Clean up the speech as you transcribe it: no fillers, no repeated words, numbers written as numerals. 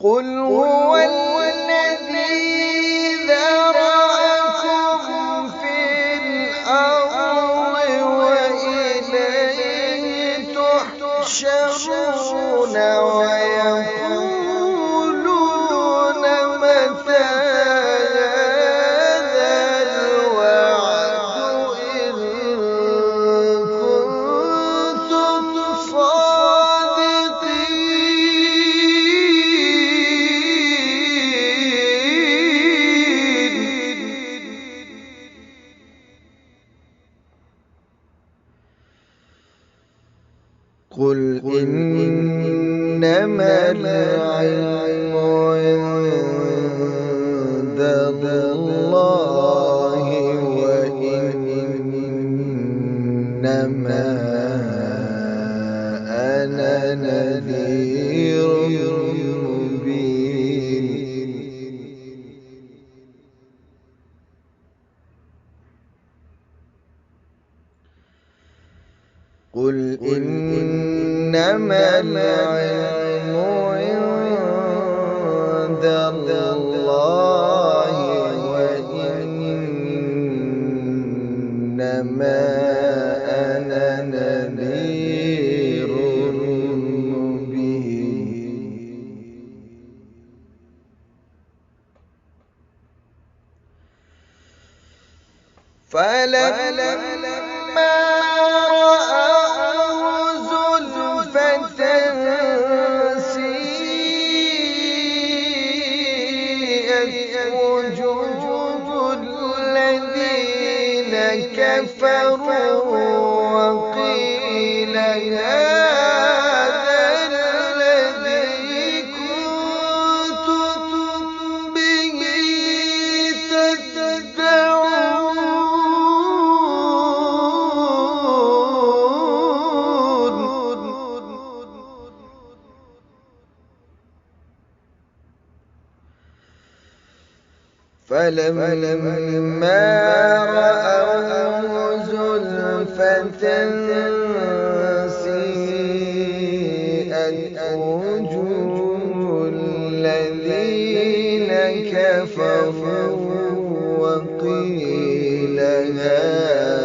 قل هو الذي ذرأكم في الأرض وإليه تحشرون ويقولون متى هذا الوعد إن كنتم قل إنما العلم عند الله وإنما أنا نذير مبين. قل إنما العلم عند الله وإنما أنا نذير مبين. فلما كفروا وقيل هذا الذي كنتم به تدعون. فلما رأوا زلفة سيئت وجوه الذين كفروا وقيل هذا